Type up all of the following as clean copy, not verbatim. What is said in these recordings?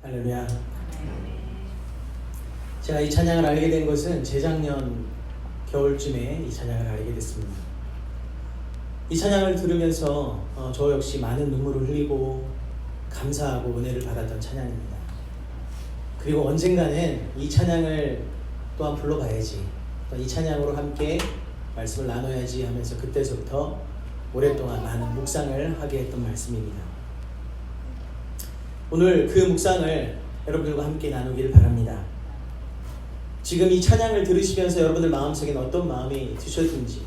할렐루야. 제가 이 찬양을 알게 된 것은 재작년 겨울쯤에 이 찬양을 알게 됐습니다. 이 찬양을 들으면서 저 역시 많은 눈물을 흘리고 감사하고 은혜를 받았던 찬양입니다. 그리고 언젠가는 이 찬양을 또한 불러봐야지, 또 이 찬양으로 함께 말씀을 나눠야지 하면서 그때서부터 오랫동안 많은 묵상을 하게 했던 말씀입니다. 오늘 그 묵상을 여러분들과 함께 나누기를 바랍니다. 지금 이 찬양을 들으시면서 여러분들 마음속에는 어떤 마음이 드셨든지,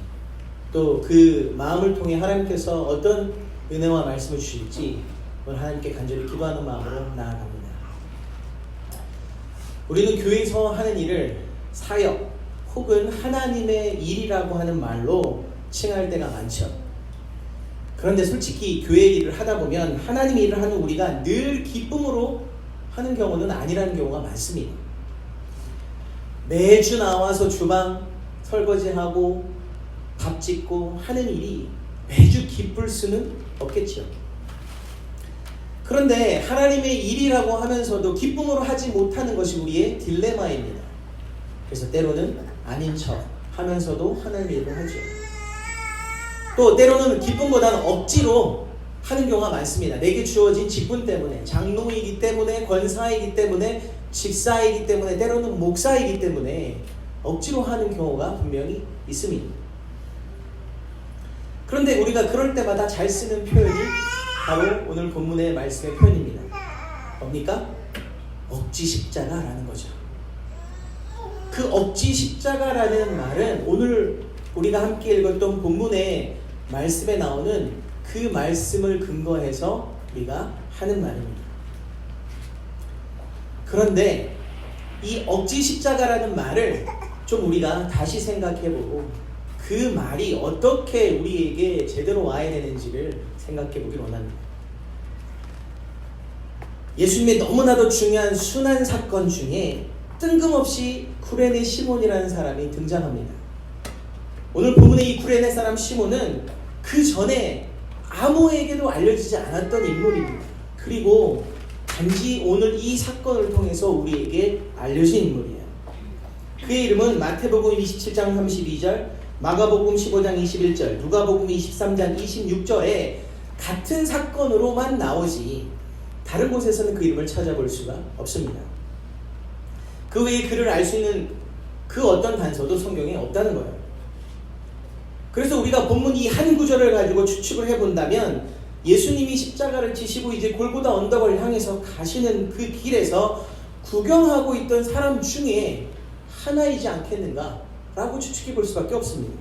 또 그 마음을 통해 하나님께서 어떤 은혜와 말씀을 주실지 오늘 하나님께 간절히 기도하는 마음으로 나아갑니다. 우리는 교회에서 하는 일을 사역 혹은 하나님의 일이라고 하는 말로 칭할 때가 많죠. 그런데 솔직히 교회 일을 하다 보면 하나님의 일을 하는 우리가 늘 기쁨으로 하는 경우는 아니라는 경우가 많습니다. 매주 나와서 주방 설거지하고 밥 짓고 하는 일이 매주 기쁠 수는 없겠죠. 그런데 하나님의 일이라고 하면서도 기쁨으로 하지 못하는 것이 우리의 딜레마입니다. 그래서 때로는 아닌 척 하면서도 하나님의 일을 하죠. 또 때로는 기쁨보다는 억지로 하는 경우가 많습니다. 내게 주어진 직분 때문에, 장로이기 때문에, 권사이기 때문에, 집사이기 때문에, 때로는 목사이기 때문에 억지로 하는 경우가 분명히 있습니다. 그런데 우리가 그럴 때마다 잘 쓰는 표현이 바로 오늘 본문의 말씀의 표현입니다. 뭡니까? 억지 십자가라는 거죠. 그 억지 십자가라는 말은 오늘 우리가 함께 읽었던 본문의 말씀에 나오는 그 말씀을 근거해서 우리가 하는 말입니다. 그런데 이 억지 십자가라는 말을 좀 우리가 다시 생각해보고 그 말이 어떻게 우리에게 제대로 와야 되는지를 생각해보길 원합니다. 예수님의 너무나도 중요한 순환 사건 중에 뜬금없이 구레네 시몬이라는 사람이 등장합니다. 오늘 본문의 이 구레네 사람 시몬은 그 전에 아무에게도 알려지지 않았던 인물입니다. 그리고 단지 오늘 이 사건을 통해서 우리에게 알려진 인물이에요. 그의 이름은 마태복음 27장 32절, 마가복음 15장 21절, 누가복음 23장 26절에 같은 사건으로만 나오지 다른 곳에서는 그 이름을 찾아볼 수가 없습니다. 그 외에 그를 알 수 있는 그 어떤 단서도 성경에 없다는 거예요. 그래서 우리가 본문 이 한 구절을 가지고 추측을 해본다면 예수님이 십자가를 지시고 이제 골고다 언덕을 향해서 가시는 그 길에서 구경하고 있던 사람 중에 하나이지 않겠는가 라고 추측해 볼 수밖에 없습니다.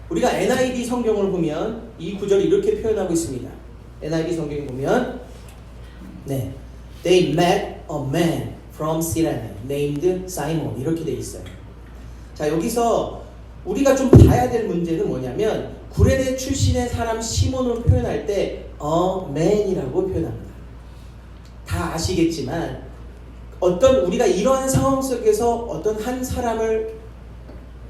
우리가 NIV 성경을 보면 이 구절을 이렇게 표현하고 있습니다. NIV 성경을 보면 They met a man from Cyrene named Simon 이렇게 돼 있어요. 자, 여기서 우리가 좀 봐야 될 문제는 뭐냐면 구레네 출신의 사람 시몬을 표현할 때 a man이라고 표현합니다. 다 아시겠지만 어떤 우리가 이러한 상황 속에서 어떤 한 사람을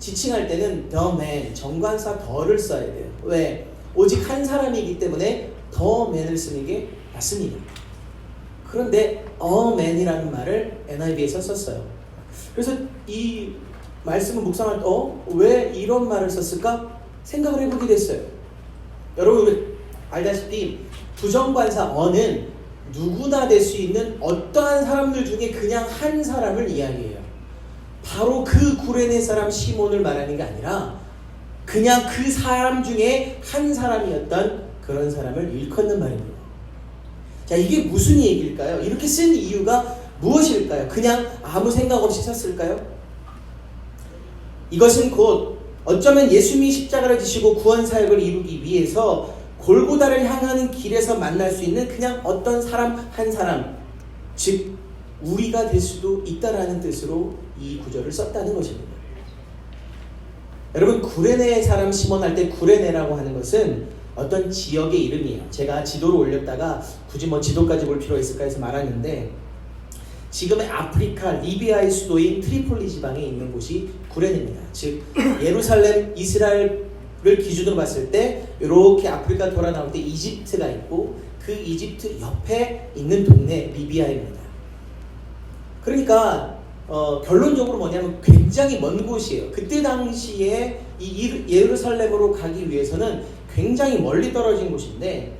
지칭할 때는 the man, 정관사 더를 써야 돼요. 왜? 오직 한 사람이기 때문에 the man을 쓰는 게 맞습니다. 그런데 a man이라는 말을 NIV에서 썼어요. 그래서 이 말씀을 묵상할 때 왜 이런 말을 썼을까? 생각을 해보게 됐어요. 여러분 알다시피 부정관사 어는 누구나 될 수 있는 어떠한 사람들 중에 그냥 한 사람을 이야기해요. 바로 그 구레네 사람 시몬을 말하는 게 아니라 그냥 그 사람 중에 한 사람이었던 그런 사람을 일컫는 말입니다. 자, 이게 무슨 얘기일까요? 이렇게 쓴 이유가 무엇일까요? 그냥 아무 생각 없이 썼을까요? 이것은 곧 어쩌면 예수님이 십자가를 지시고 구원 사역을 이루기 위해서 골고다를 향하는 길에서 만날 수 있는 그냥 어떤 사람 한 사람, 즉 우리가 될 수도 있다라는 뜻으로 이 구절을 썼다는 것입니다. 여러분, 구레네 사람 시몬 할 때 구레네라고 하는 것은 어떤 지역의 이름이에요. 제가 지도를 올렸다가 굳이 지도까지 볼 필요가 있을까 해서 말았는데 지금의 아프리카 리비아의 수도인 트리폴리 지방에 있는 곳이 구레네입니다. 즉 예루살렘, 이스라엘을 기준으로 봤을 때 이렇게 아프리카 돌아 나올 때 이집트가 있고 그 이집트 옆에 있는 동네 리비아입니다. 그러니까 결론적으로 뭐냐면 굉장히 먼 곳이에요. 그때 당시에 이 예루살렘으로 가기 위해서는 굉장히 멀리 떨어진 곳인데,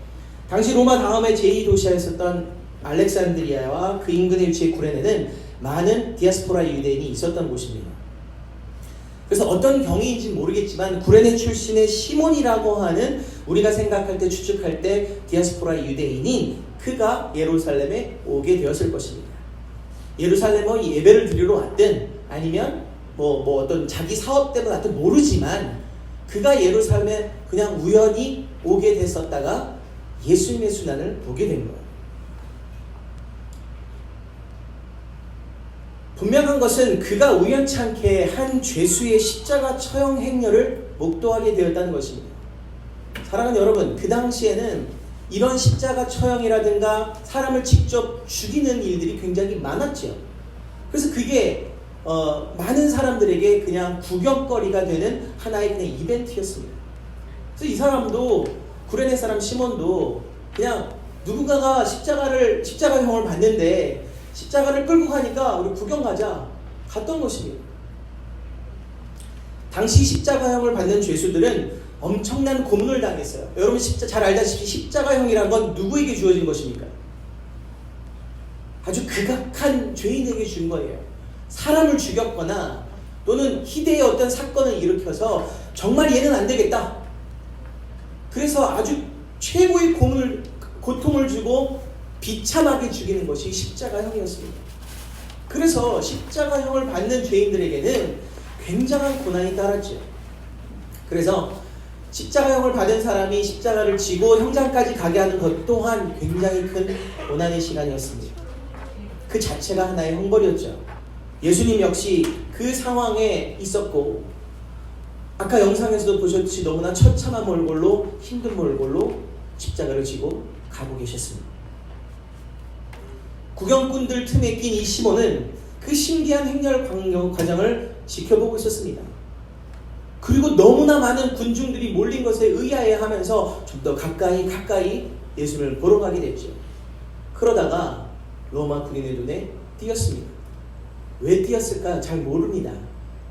당시 로마 다음에 제2도시였었던 알렉산드리아와 그 인근에 위치해 구레네는 많은 디아스포라 유대인이 있었던 곳입니다. 그래서 어떤 경위인지 모르겠지만 구레네 출신의 시몬이라고 하는, 우리가 생각할 때 추측할 때 디아스포라 유대인인 그가 예루살렘에 오게 되었을 것입니다. 예루살렘에 예배를 드리러 왔든 아니면 뭐 어떤 자기 사업 때문에 왔든 모르지만 그가 예루살렘에 그냥 우연히 오게 됐었다가 예수님의 순환을 보게 된 거예요. 분명한 것은 그가 우연찮게 한 죄수의 십자가 처형 행렬을 목도하게 되었다는 것입니다. 사랑하는 여러분, 그 당시에는 이런 십자가 처형이라든가 사람을 직접 죽이는 일들이 굉장히 많았죠. 그래서 그게 많은 사람들에게 그냥 구경거리가 되는 하나의 그냥 이벤트였습니다. 그래서 이 사람도, 구레네 사람 시몬도 그냥 누군가가 십자가형을 봤는데 십자가를 끌고 가니까 우리 구경 가자 갔던 것입니다. 당시 십자가형을 받는 죄수들은 엄청난 고문을 당했어요. 여러분 잘 알다시피 십자가형이란 건 누구에게 주어진 것입니까? 아주 극악한 죄인에게 준 거예요. 사람을 죽였거나 또는 희대의 어떤 사건을 일으켜서 정말 얘는 안 되겠다, 그래서 아주 최고의 고통을 주고 비참하게 죽이는 것이 십자가형이었습니다. 그래서 십자가형을 받는 죄인들에게는 굉장한 고난이 따랐죠. 그래서 십자가형을 받은 사람이 십자가를 지고 형장까지 가게 하는 것 또한 굉장히 큰 고난의 시간이었습니다. 그 자체가 하나의 형벌이었죠. 예수님 역시 그 상황에 있었고, 아까 영상에서도 보셨듯이 너무나 처참한 몰골로, 힘든 몰골로 십자가를 지고 가고 계셨습니다. 구경꾼들 틈에 낀 이 시몬은 그 신기한 행렬 과정을 지켜보고 있었습니다. 그리고 너무나 많은 군중들이 몰린 것에 의아해하면서 좀 더 가까이 예수님을 보러 가게 됐죠. 그러다가 로마 군인의 눈에 띄었습니다. 왜 띄었을까 잘 모릅니다.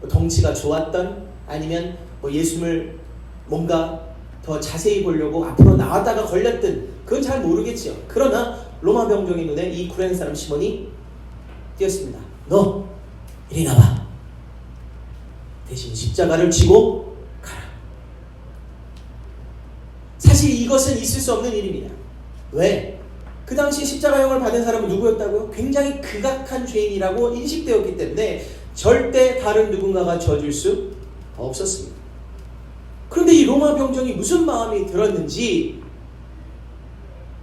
덩치가 좋았던, 아니면 예수님을 뭔가 더 자세히 보려고 앞으로 나왔다가 걸렸든, 그건 잘 모르겠죠. 그러나 로마 병정의 눈에 이 구레네 사람 시몬이 띄었습니다. 너 이리 나와. 대신 십자가를 지고 가라. 사실 이것은 있을 수 없는 일입니다. 왜? 그 당시 십자가형을 받은 사람은 누구였다고요? 굉장히 극악한 죄인이라고 인식되었기 때문에 절대 다른 누군가가 져줄 수 없었습니다. 그런데 이 로마 병정이 무슨 마음이 들었는지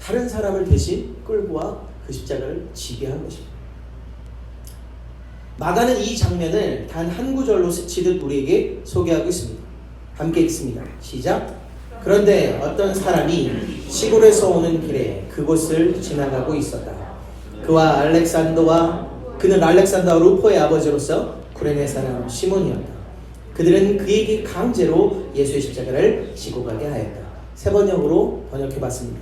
다른 사람을 대신 끌고 와 그 십자가를 지게 한 것입니다. 마가는 이 장면을 단 한 구절로 스치듯 우리에게 소개하고 있습니다. 함께 읽습니다. 시작. 그런데 어떤 사람이 시골에서 오는 길에 그곳을 지나가고 있었다. 그는 알렉산더와 루포의 아버지로서 구레네 사람 시몬이었다. 그들은 그에게 강제로 예수의 십자가를 지고 가게 하였다. 세 번역으로 번역해봤습니다.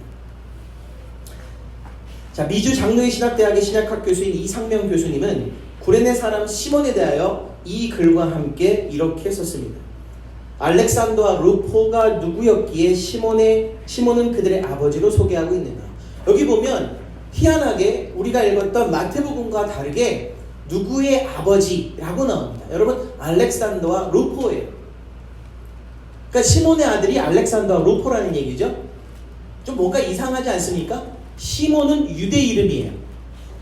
자, 미주 장로의 신학대학의 신약학 교수인 이상명 교수님은 구레네 사람 시몬에 대하여 이 글과 함께 이렇게 썼습니다. 알렉산더와 루포가 누구였기에 시몬은 그들의 아버지로 소개하고 있는가. 여기 보면 희한하게 우리가 읽었던 마태복음과 다르게 누구의 아버지라고 나옵니다. 여러분, 알렉산더와 루포예요. 그러니까 시몬의 아들이 알렉산더와 루포라는 얘기죠. 좀 뭔가 이상하지 않습니까? 시몬은 유대 이름이에요.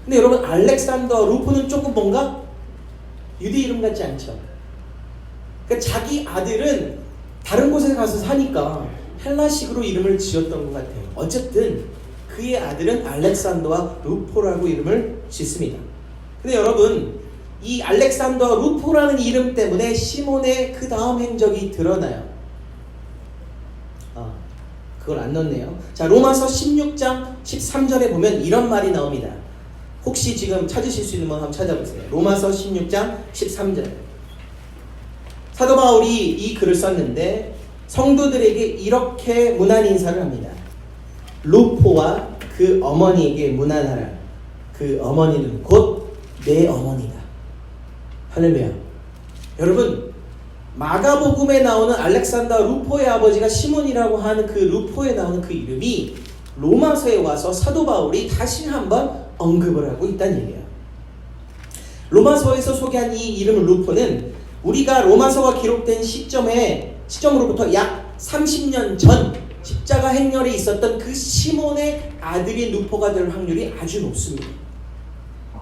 근데 여러분, 알렉산더와 루포는 조금 뭔가 유대 이름 같지 않죠? 그러니까 자기 아들은 다른 곳에 가서 사니까 헬라식으로 이름을 지었던 것 같아요. 어쨌든 그의 아들은 알렉산더와 루포라고 이름을 짓습니다. 근데 여러분, 이 알렉산더와 루포라는 이름 때문에 시몬의 그 다음 행적이 드러나요. 그걸 안 넣었네요. 자, 로마서 16장 13절에 보면 이런 말이 나옵니다. 혹시 지금 찾으실 수 있는 분 한번 찾아보세요. 로마서 16장 13절. 사도 바울이 이 글을 썼는데 성도들에게 이렇게 문안 인사를 합니다. 루포와 그 어머니에게 문안하라. 그 어머니는 곧 내 어머니다. 할렐루야. 여러분, 마가복음에 나오는 알렉산더 루포의 아버지가 시몬이라고 하는 그 루포에 나오는 그 이름이 로마서에 와서 사도 바울이 다시 한번 언급을 하고 있다는 얘기예요. 로마서에서 소개한 이 이름 루포는 우리가 로마서가 기록된 시점으로부터 약 30년 전 십자가 행렬에 있었던 그 시몬의 아들인 루포가 될 확률이 아주 높습니다.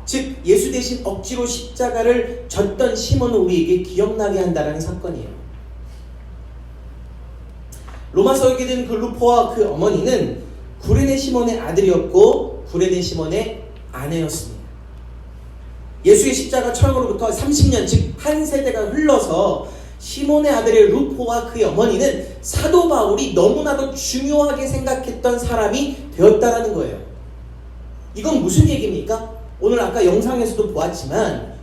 즉 예수 대신 억지로 십자가를 졌던 시몬을 우리에게 기억나게 한다는 사건이에요. 로마서에 된 그 루포와 그 어머니는 구레네 시몬의 아들이었고 구레네 시몬의 아내였습니다. 예수의 십자가 철거로부터 30년, 즉 한 세대가 흘러서 시몬의 아들의 루포와 그의 어머니는 사도 바울이 너무나도 중요하게 생각했던 사람이 되었다라는 거예요. 이건 무슨 얘기입니까? 오늘 아까 영상에서도 보았지만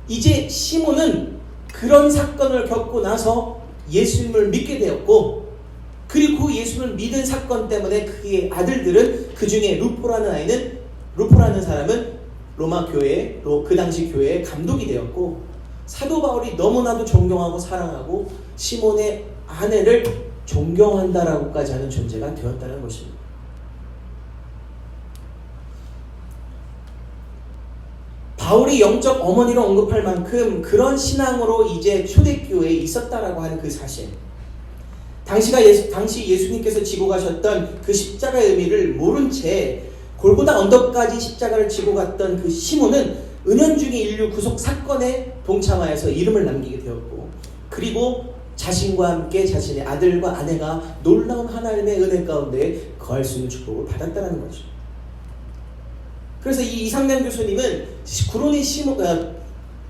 이제 시몬은 그런 사건을 겪고 나서 예수님을 믿게 되었고, 그리고 그 예수님을 믿은 사건 때문에 그의 아들들은, 그 중에 루포라는 사람은 로마 교회, 그 당시 교회의 감독이 되었고, 사도 바울이 너무나도 존경하고 사랑하고 시몬의 아내를 존경한다라고까지 하는 존재가 되었다는 것입니다. 바울이 영적 어머니로 언급할 만큼 그런 신앙으로 이제 초대교회에 있었다라고 하는 그 사실, 당시 예수님께서 지고 가셨던 그 십자가의 의미를 모른 채 골고다 언덕까지 십자가를 지고 갔던 그 시몬은 은연중에 인류 구속 사건에 동참하여서 이름을 남기게 되었고, 그리고 자신과 함께 자신의 아들과 아내가 놀라운 하나님의 은혜 가운데 거할 수 있는 축복을 받았다는 거죠. 그래서 이 이상면 교수님은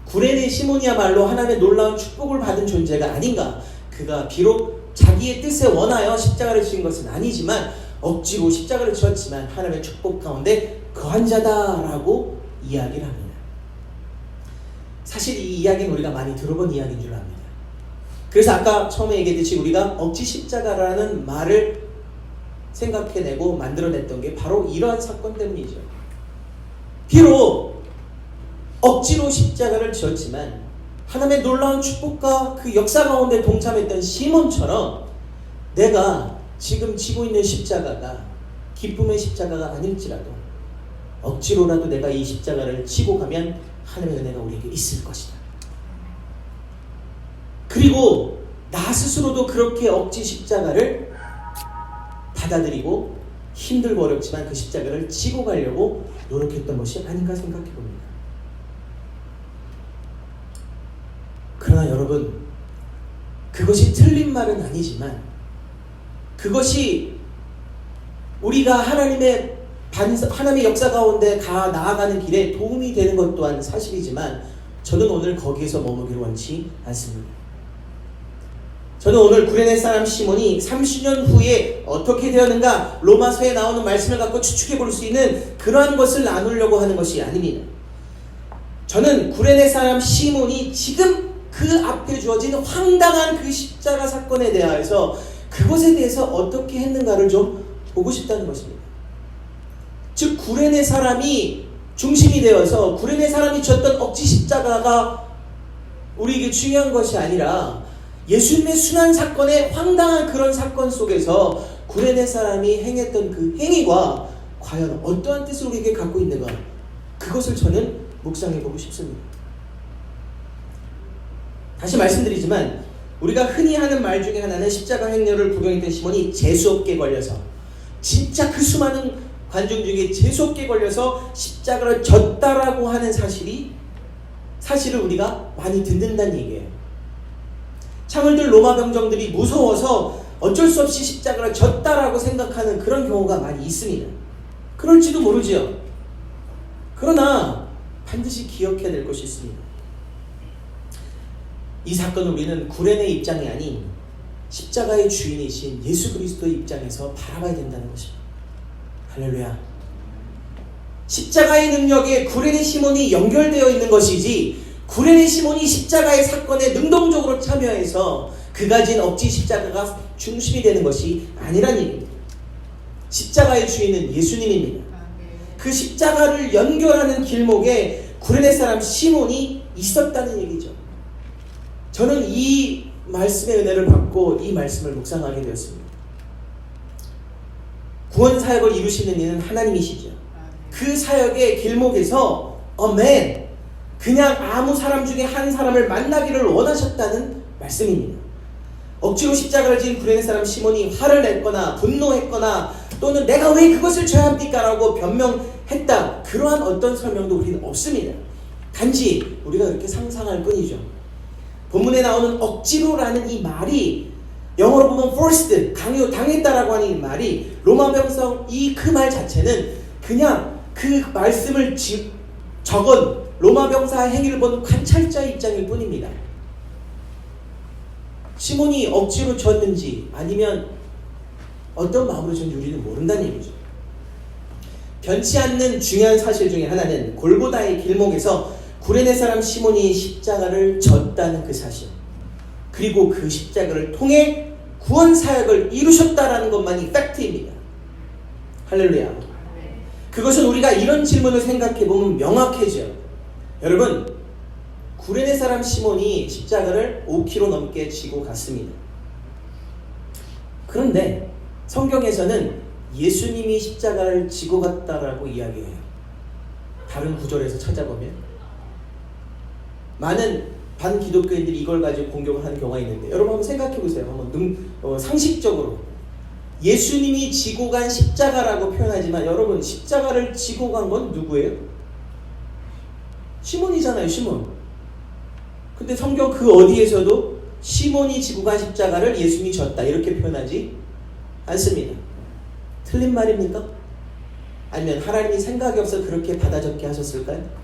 구레네 시몬이야말로 하나님의 놀라운 축복을 받은 존재가 아닌가. 그가 비록 자기의 뜻에 원하여 십자가를 지은 것은 아니지만 억지로 십자가를 지었지만 하나님의 축복 가운데 거한 자다라고 이야기를 합니다. 사실 이 이야기는 우리가 많이 들어본 이야기인 줄 압니다. 그래서 아까 처음에 얘기했듯이 우리가 억지 십자가라는 말을 생각해내고 만들어냈던 게 바로 이러한 사건 때문이죠. 비록 억지로 십자가를 지었지만 하나님의 놀라운 축복과 그 역사 가운데 동참했던 시몬처럼 내가 지금 지고 있는 십자가가 기쁨의 십자가가 아닐지라도 억지로라도 내가 이 십자가를 지고 가면 하나님의 은혜가 우리에게 있을 것이다. 그리고 나 스스로도 그렇게 억지 십자가를 받아들이고 힘들고 어렵지만 그 십자가를 지고 가려고 노력했던 것이 아닌가 생각해 봅니다. 그러나 여러분, 그것이 틀린 말은 아니지만 그것이 우리가 하나님의 역사 가운데 나아가는 길에 도움이 되는 것 또한 사실이지만 저는 오늘 거기에서 머무기를 원치 않습니다. 저는 오늘 구레네 사람 시몬이 30년 후에 어떻게 되었는가 로마서에 나오는 말씀을 갖고 추측해 볼 수 있는 그러한 것을 나누려고 하는 것이 아닙니다. 저는 구레네 사람 시몬이 지금 그 앞에 주어진 황당한 그 십자가 사건에 대하여서 그것에 대해서 어떻게 했는가를 좀 보고 싶다는 것입니다. 즉 구레네 사람이 중심이 되어서 구레네 사람이 졌던 억지 십자가가 우리에게 중요한 것이 아니라 예수님의 순환 사건의 황당한 그런 사건 속에서 구레네 사람이 행했던 그 행위가 과연 어떠한 뜻을 우리에게 갖고 있는가, 그것을 저는 묵상해 보고 싶습니다. 다시 말씀드리지만 우리가 흔히 하는 말 중에 하나는 십자가 행렬을 구경했던 시몬이 재수없게 걸려서, 진짜 그 수많은 관중 중에 재수없게 걸려서 십자가를 졌다라고 하는 사실을 우리가 많이 듣는다는 얘기예요. 창을들 로마 병정들이 무서워서 어쩔 수 없이 십자가를 졌다라고 생각하는 그런 경우가 많이 있습니다. 그럴지도 모르지요. 그러나 반드시 기억해야 될 것이 있습니다. 이 사건을 우리는 구레네의 입장이 아닌 십자가의 주인이신 예수 그리스도의 입장에서 바라봐야 된다는 것입니다. 할렐루야. 십자가의 능력에 구레네 시몬이 연결되어 있는 것이지 구레네 시몬이 십자가의 사건에 능동적으로 참여해서 그가 진 억지 십자가가 중심이 되는 것이 아니란 얘기입니다. 십자가의 주인은 예수님입니다. 그 십자가를 연결하는 길목에 구레네 사람 시몬이 있었다는 얘기죠. 저는 이 말씀의 은혜를 받고 이 말씀을 묵상하게 되었습니다. 구원 사역을 이루시는 이는 하나님이시죠. 그 사역의 길목에서 아멘, 그냥 아무 사람 중에 한 사람을 만나기를 원하셨다는 말씀입니다. 억지로 십자가를 지은 구레네 사람 시몬이 화를 냈거나 분노했거나 또는 내가 왜 그것을 져야 합니까? 라고 변명했다, 그러한 어떤 설명도 우리는 없습니다. 단지 우리가 그렇게 상상할 뿐이죠. 본문에 나오는 억지로라는 이 말이 영어로 보면 forced, 강요당했다라고 하는 이 말이 로마 병성 그 말 자체는 그냥 그 말씀을 적은 로마 병사의 행위를 보는 관찰자의 입장일 뿐입니다. 시몬이 억지로 졌는지 아니면 어떤 마음으로 졌는지 우리는 모른다는 얘기죠. 변치 않는 중요한 사실 중에 하나는 골고다의 길목에서 구레네 사람 시몬이 십자가를 졌다는 그 사실, 그리고 그 십자가를 통해 구원 사역을 이루셨다라는 것만이 팩트입니다. 할렐루야. 그것은 우리가 이런 질문을 생각해보면 명확해져요. 여러분, 구레네 사람 시몬이 십자가를 5km 넘게 지고 갔습니다. 그런데 성경에서는 예수님이 십자가를 지고 갔다라고 이야기해요. 다른 구절에서 찾아보면 많은 반기독교인들이 이걸 가지고 공격을 하는 경우가 있는데, 여러분 한번 생각해 보세요. 한번 상식적으로 예수님이 지고 간 십자가라고 표현하지만 여러분, 십자가를 지고 간 건 누구예요? 시몬이잖아요. 시몬. 근데 성경 그 어디에서도 시몬이 지고 간 십자가를 예수님이 졌다 이렇게 표현하지 않습니다. 틀린 말입니까? 아니면 하나님이 생각이 없어 그렇게 받아 적게 하셨을까요?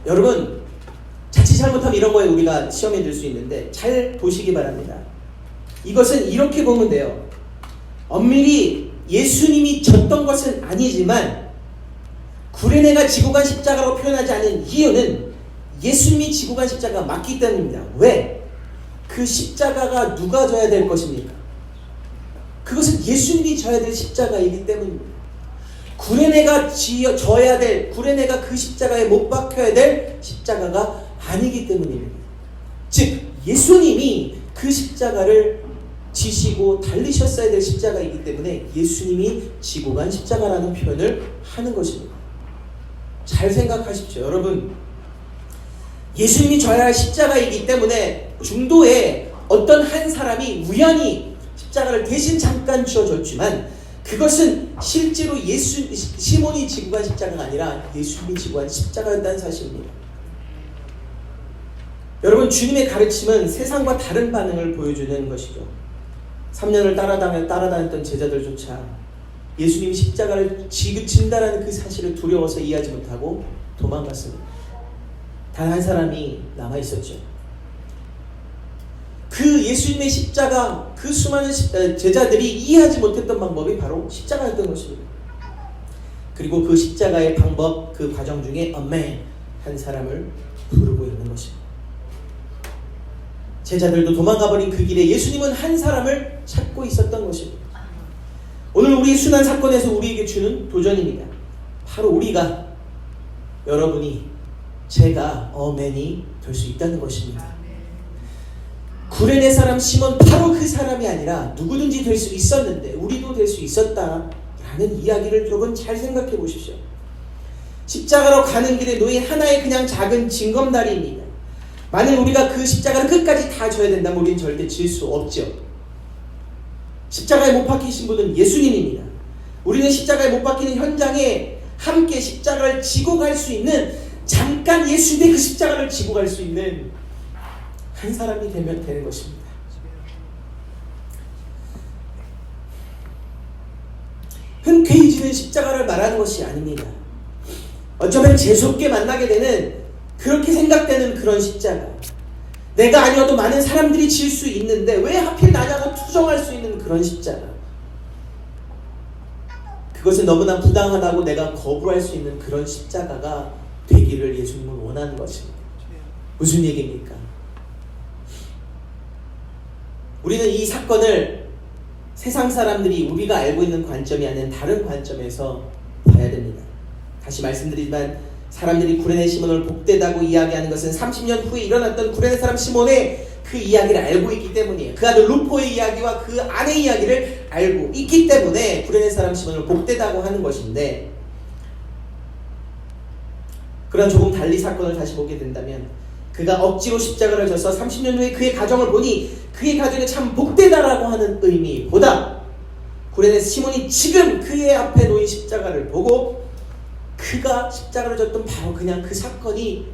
여러분, 자칫 잘못하면 이런 거에 우리가 시험에 들 수 있는데 잘 보시기 바랍니다. 이것은 이렇게 보면 돼요. 엄밀히 예수님이 졌던 것은 아니지만 구레네가 지고 간 십자가로 표현하지 않은 이유는 예수님이 지고 간 십자가가 맞기 때문입니다. 왜? 그 십자가가 누가 져야 될 것입니까? 그것은 예수님이 져야 될 십자가이기 때문입니다. 구레네가 져야 될, 구레네가 그 십자가에 못 박혀야 될 십자가가 아니기 때문입니다. 즉 예수님이 그 십자가를 지시고 달리셨어야 될 십자가이기 때문에 예수님이 지고 간 십자가라는 표현을 하는 것입니다. 잘 생각하십시오. 여러분, 예수님이 져야 할 십자가이기 때문에 중도에 어떤 한 사람이 우연히 십자가를 대신 잠깐 쥐어줬지만 그것은 실제로 시몬이 지고 간 십자가가 아니라 예수님이 지고 간 십자가였다는 사실입니다. 여러분, 주님의 가르침은 세상과 다른 반응을 보여주는 것이죠. 3년을 따라다녔던 제자들조차 예수님이 십자가를 진다라는 그 사실을 두려워서 이해하지 못하고 도망갔습니다. 단 한 사람이 남아있었죠. 그 예수님의 십자가, 그 수많은 제자들이 이해하지 못했던 방법이 바로 십자가였던 것입니다. 그리고 그 십자가의 방법, 그 과정 중에 아멘 한 사람을 부르고 있는 것입니다. 제자들도 도망가버린 그 길에 예수님은 한 사람을 찾고 있었던 것입니다. 오늘 우리 순환 사건에서 우리에게 주는 도전입니다. 바로 우리가, 여러분이, 제가 아멘이 될 수 있다는 것입니다. 구레네 사람 시몬 바로 그 사람이 아니라 누구든지 될 수 있었는데 우리도 될 수 있었다라는 이야기를 여러분 잘 생각해 보십시오. 십자가로 가는 길에 놓인 하나의 그냥 작은 징검다리입니다. 만약 우리가 그 십자가를 끝까지 다 져야 된다면 우리는 절대 질 수 없죠. 십자가에 못 박히신 분은 예수님입니다. 우리는 십자가에 못 박히는 현장에 함께 십자가를 지고 갈 수 있는, 잠깐 예수님의 그 십자가를 지고 갈 수 있는 한 사람이 되면 되는 것입니다. 흔쾌히 지는 십자가를 말하는 것이 아닙니다. 어쩌면 재수없게 만나게 되는, 그렇게 생각되는 그런 십자가, 내가 아니어도 많은 사람들이 질 수 있는데 왜 하필 나냐고 투정할 수 있는 그런 십자가, 그것은 너무나 부당하다고 내가 거부할 수 있는 그런 십자가가 되기를 예수님은 원하는 것입니다. 무슨 얘기입니까? 우리는 이 사건을 세상 사람들이 우리가 알고 있는 관점이 아닌 다른 관점에서 봐야 됩니다. 다시 말씀드리지만 사람들이 구레네 시몬을 복되다고 이야기하는 것은 30년 후에 일어났던 구레네 사람 시몬의 그 이야기를 알고 있기 때문이에요. 그 아들 루포의 이야기와 그 아내의 이야기를 알고 있기 때문에 구레네 사람 시몬을 복되다고 하는 것인데, 그러나 조금 달리 사건을 다시 보게 된다면 그가 억지로 십자가를 져서 30년 후에 그의 가정을 보니 그의 가정이 참 복되다라고 하는 의미보다 구레네 시몬이 지금 그의 앞에 놓인 십자가를 보고 그가 십자가를 졌던 바로 그냥 그 사건이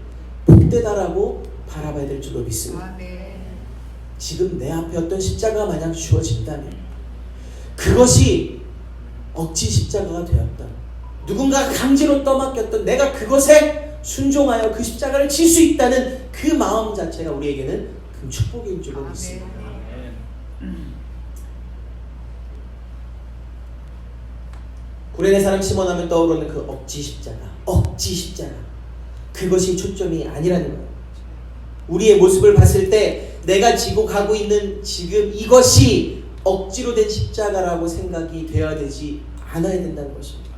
복되다라고 바라봐야 될 줄로 믿습니다. 지금 내 앞에 어떤 십자가가 만약 주어진다면 그것이 억지 십자가가 되었던, 누군가 강제로 떠맡겼던, 내가 그것에 순종하여 그 십자가를 질 수 있다는 그 마음 자체가 우리에게는 큰 축복인 줄로 믿습니다. 구레네 사람 시몬 하면 떠오르는 그 억지 십자가, 억지 십자가, 그것이 초점이 아니라는 거예요. 우리의 모습을 봤을 때 내가 지고 가고 있는 지금 이것이 억지로 된 십자가라고 생각이 되어야 되지 않아야 된다는 것입니다.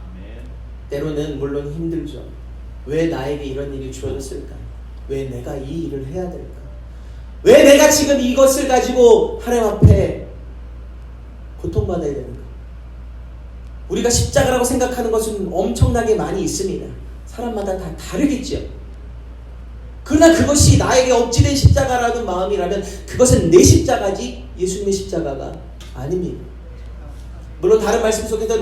때로는 물론 힘들죠. 왜 나에게 이런 일이 주어졌을까? 왜 내가 이 일을 해야 될까? 왜 내가 지금 이것을 가지고 하나님 앞에 고통받아야 되는가? 우리가 십자가라고 생각하는 것은 엄청나게 많이 있습니다. 사람마다 다 다르겠죠. 그러나 그것이 나에게 억지된 십자가라는 마음이라면 그것은 내 십자가지 예수님의 십자가가 아닙니다. 물론 다른 말씀 속에서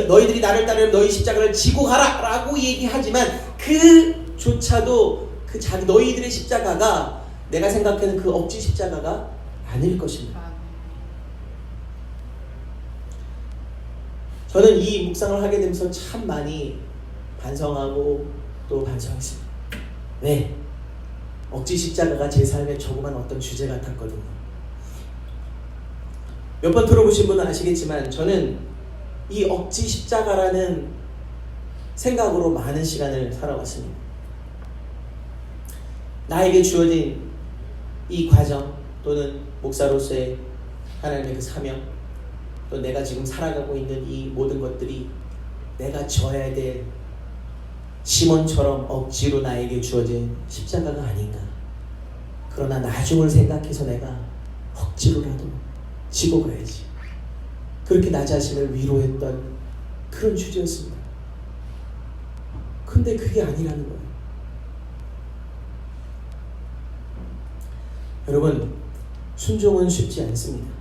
너희들이 나를 따르면 너희 십자가를 지고 가라 라고 얘기하지만 그조차도 그 너희들의 십자가가 내가 생각하는 그 억지 십자가가 아닐 것입니다. 저는 이 묵상을 하게 되면서 참 많이 반성하고 또 반성했습니다. 왜? 억지 십자가가 제 삶의 조그만 어떤 주제 같았거든요. 몇 번 들어보신 분은 아시겠지만 저는 이 억지 십자가라는 생각으로 많은 시간을 살아왔습니다. 나에게 주어진 이 과정 또는 목사로서의 하나님의 그 사명, 또 내가 지금 살아가고 있는 이 모든 것들이 내가 져야 될 시몬처럼 억지로 나에게 주어진 십자가가 아닌가. 그러나 나중을 생각해서 내가 억지로라도 지고 가야지. 그렇게 나 자신을 위로했던 그런 주제였습니다. 근데 그게 아니라는 거예요. 여러분, 순종은 쉽지 않습니다.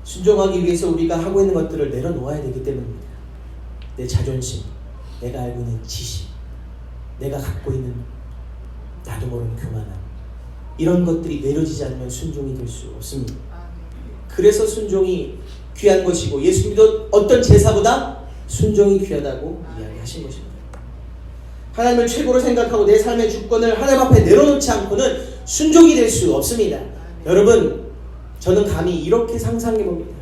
순종하기 위해서 우리가 하고 있는 것들을 내려놓아야 되기 때문입니다. 내 자존심, 내가 알고 있는 지식, 내가 갖고 있는 나도 모르는 교만함, 이런 것들이 내려지지 않으면 순종이 될 수 없습니다. 그래서 순종이 귀한 것이고 예수님도 어떤 제사보다 순종이 귀하다고 이야기하신 것입니다. 하나님을 최고로 생각하고 내 삶의 주권을 하나님 앞에 내려놓지 않고는 순종이 될 수 없습니다. 여러분, 저는 감히 이렇게 상상해 봅니다.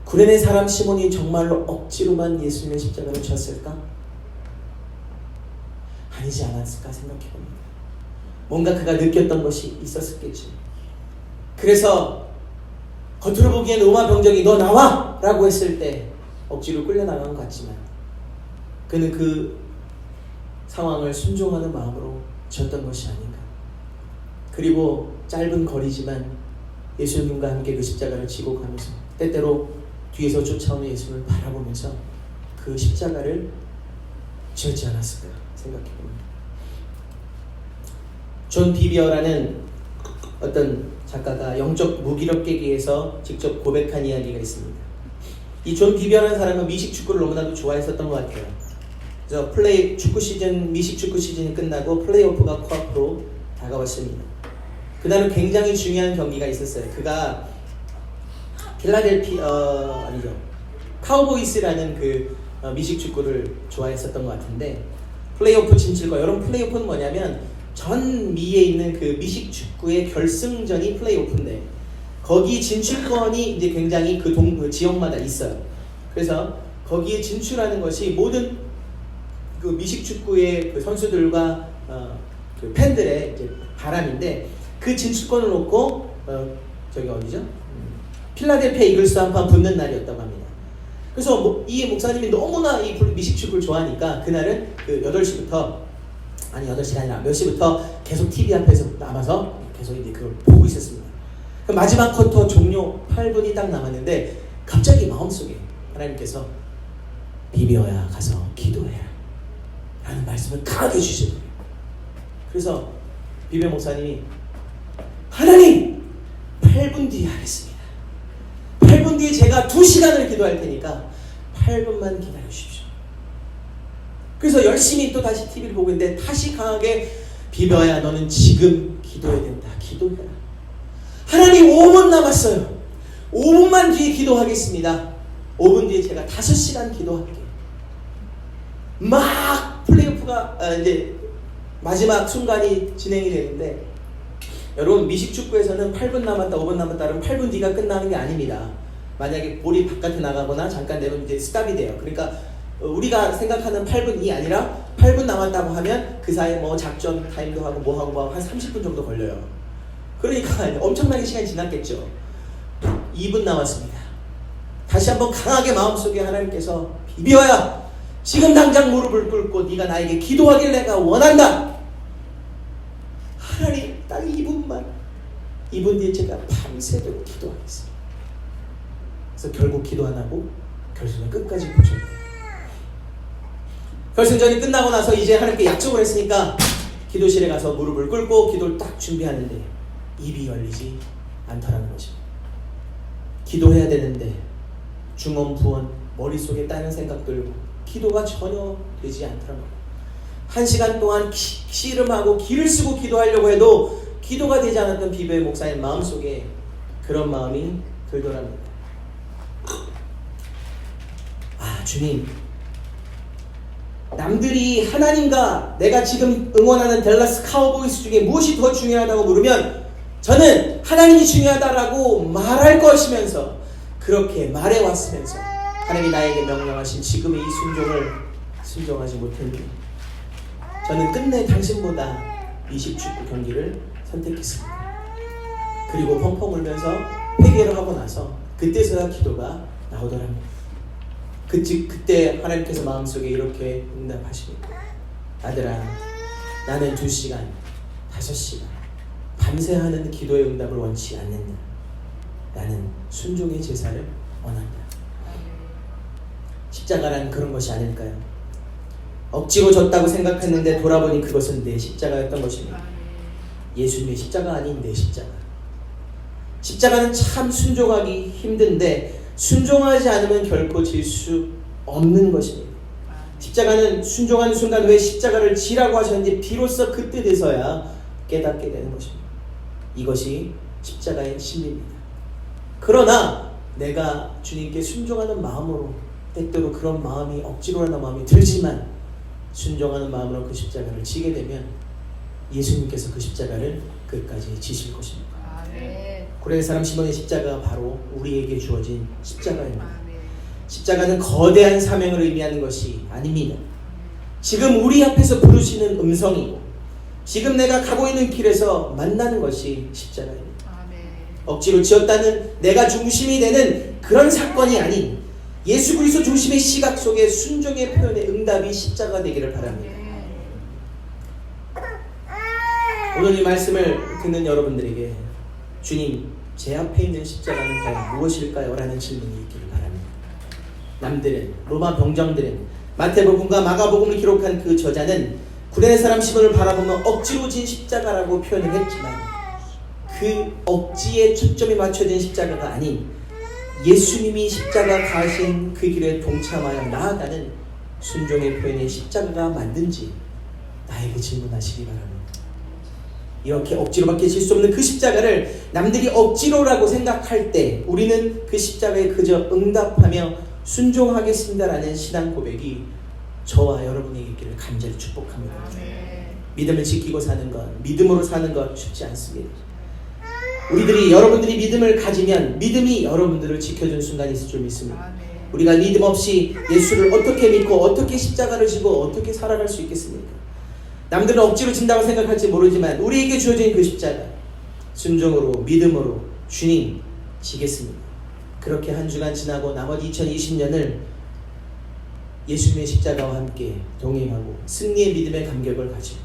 구레네 사람 시몬이 정말로 억지로만 예수님의 십자가를 졌을까? 아니지 않았을까 생각해 봅니다. 뭔가 그가 느꼈던 것이 있었겠죠. 그래서 겉으로 보기엔 로마 병정이 너 나와! 라고 했을 때 억지로 끌려나간 것 같지만 그는 그 상황을 순종하는 마음으로 졌던 것이 아닌가. 그리고 짧은 거리지만 예수님과 함께 그 십자가를 지고 가면서 때때로 뒤에서 쫓아오는 예수님을 바라보면서 그 십자가를 지었지 않았을까 생각해봅니다. 존 비비어라는 어떤 작가가 영적 무기력 깨기에서 직접 고백한 이야기가 있습니다. 이 존 비비어라는 사람은 미식 축구를 너무나도 좋아했었던 것 같아요. 그래서 축구 시즌, 미식 축구 시즌이 끝나고 플레이오프가 코앞으로 다가왔습니다. 그날은 굉장히 중요한 경기가 있었어요. 그가 카우보이스라는 그 미식 축구를 좋아했었던 것 같은데 플레이오프 진출과 여러분 플레이오프는 뭐냐면 전 미에 있는 그 미식 축구의 결승전이 플레이오프인데 거기 진출권이 이제 굉장히 그 지역마다 있어요. 그래서 거기에 진출하는 것이 모든 그 미식 축구의 그 선수들과 그 팬들의 이제 바람인데 그 진출권을 놓고 저기 어디죠? 필라델피아 이글스와 한판 붙는 날이었다고 합니다. 그래서 이 목사님이 너무나 이 미식축구를 좋아하니까 그날은 그 8시부터 아니 8시가 아니라 몇 시부터 계속 TV 앞에서 남아서 계속 이제 그걸 보고 있었습니다. 그 마지막 쿼터 종료 8분이 딱 남았는데 갑자기 마음속에 하나님께서 비벼야 가서 기도해라 라는 말씀을 강하게 주시더래요. 그래서 비벼 목사님이 하나님 8분 뒤에 하겠습니다. 8분 뒤에 제가 2시간을 기도할 테니까 8분만 기다려 주십시오. 그래서 열심히 또 다시 TV를 보고 있는데 다시 강하게 비벼야 너는 지금 기도해야 된다. 기도해라. 하나님 5분 남았어요. 5분만 뒤에 기도하겠습니다. 5분 뒤에 제가 5시간 기도할게요. 막 플레이오프가 이제 마지막 순간이 진행이 되는데 여러분 미식축구에서는 8분 남았다 5분 남았다 그러면 8분 뒤가 끝나는 게 아닙니다. 만약에 볼이 바깥에 나가거나 잠깐 내면 이제 스탑이 돼요. 그러니까 우리가 생각하는 8분이 아니라 8분 남았다고 하면 그 사이에 뭐 작전 타임도 하고 뭐 하고 한 30분 정도 걸려요. 그러니까 엄청나게 시간이 지났겠죠. 2분 남았습니다. 다시 한번 강하게 마음속에 하나님께서 비벼야 지금 당장 무릎을 꿇고 네가 나에게 기도하길 내가 원한다. 하나님 딱 2분만 2분 뒤에 제가 밤새도록 기도하겠습니다. 그래서 결국 기도 안 하고 결승전 끝까지 보셨네요. 결승전이 끝나고 나서 이제 하나님께 약속을 했으니까 기도실에 가서 무릎을 꿇고 기도를 딱 준비하는데 입이 열리지 않더라는 것입니다. 기도해야 되는데 중언부언 머릿속에 다른 생각 들고 기도가 전혀 되지 않더라는 거예요. 1시간 동안 씨름하고 기를 쓰고 기도하려고 해도 기도가 되지 않았던 비벼의 목사님 마음속에 그런 마음이 들더랍니다. 아 주님, 남들이 하나님과 내가 지금 응원하는 댈러스 카우보이스 중에 무엇이 더 중요하다고 물으면 저는 하나님이 중요하다라고 말할 것이면서 그렇게 말해왔으면서 하나님이 나에게 명령하신 지금의 이 순종을 순종하지 못했니? 저는 끝내 당신보다 미식축구 경기를 선택했습니다. 그리고 펑펑 울면서 회개를 하고 나서 그때서야 기도가 나오더랍니다. 그때 하나님께서 마음속에 이렇게 응답하십니다. 아들아, 나는 2시간, 5시간 밤새 하는 기도의 응답을 원치 않는다. 나는 순종의 제사를 원한다. 십자가란 그런 것이 아닐까요? 억지로 졌다고 생각했는데 돌아보니 그것은 내 십자가였던 것입니다. 예수님의 십자가 아닌 내 십자가. 십자가는 참 순종하기 힘든데 순종하지 않으면 결코 질 수 없는 것입니다. 십자가는 순종하는 순간 왜 십자가를 지라고 하셨는지 비로소 그때 돼서야 깨닫게 되는 것입니다. 이것이 십자가의 진리입니다. 그러나 내가 주님께 순종하는 마음으로 때때로 그런 마음이 억지로라는 마음이 들지만 순종하는 마음으로 그 십자가를 지게 되면 예수님께서 그 십자가를 끝까지 지실 것입니다. 구레네 사람 시몬의 십자가가 바로 우리에게 주어진 십자가입니다. 십자가는 거대한 사명을 의미하는 것이 아닙니다. 지금 우리 앞에서 부르시는 음성이고 지금 내가 가고 있는 길에서 만나는 것이 십자가입니다. 억지로 지었다는 내가 중심이 되는 그런 사건이 아닌 예수 그리스도 중심의 시각 속에 순종의 표현의 응답이 십자가 되기를 바랍니다. 오늘 이 말씀을 듣는 여러분들에게 주님, 제 앞에 있는 십자가는 과연 무엇일까요? 라는 질문이 있기를 바랍니다. 남들은, 로마 병정들은 마태복음과 마가복음을 기록한 그 저자는 구레네 사람 시몬을 바라보며 억지로 진 십자가라고 표현을 했지만 그 억지에 초점이 맞춰진 십자가가 아닌 예수님이 십자가 가신 그 길에 동참하여 나아가는 순종의 표현의 십자가가 맞는지 나에게 질문하시기 바랍니다. 이렇게 억지로밖에 질 수 없는 그 십자가를 남들이 억지로라고 생각할 때 우리는 그 십자가에 그저 응답하며 순종하겠습니다라는 신앙 고백이 저와 여러분에게 있기를 간절히 축복합니다. 믿음을 지키고 사는 것, 믿음으로 사는 것 쉽지 않습니다. 여러분들이 믿음을 가지면 믿음이 여러분들을 지켜준 순간이 있을 줄 믿습니다. 우리가 믿음 없이 예수를 어떻게 믿고 어떻게 십자가를 지고 어떻게 살아갈 수 있겠습니까? 남들은 억지로 진다고 생각할지 모르지만 우리에게 주어진 그 십자가 순종으로 믿음으로 주님 지겠습니다. 그렇게 한 주간 지나고 나머지 2020년을 예수님의 십자가와 함께 동행하고 승리의 믿음의 감격을 가지고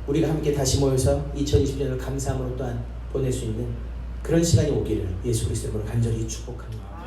우리가 함께 다시 모여서 2020년을 감사함으로 또한 보낼 수 있는 그런 시간이 오기를 예수 그리스도로 간절히 축복합니다.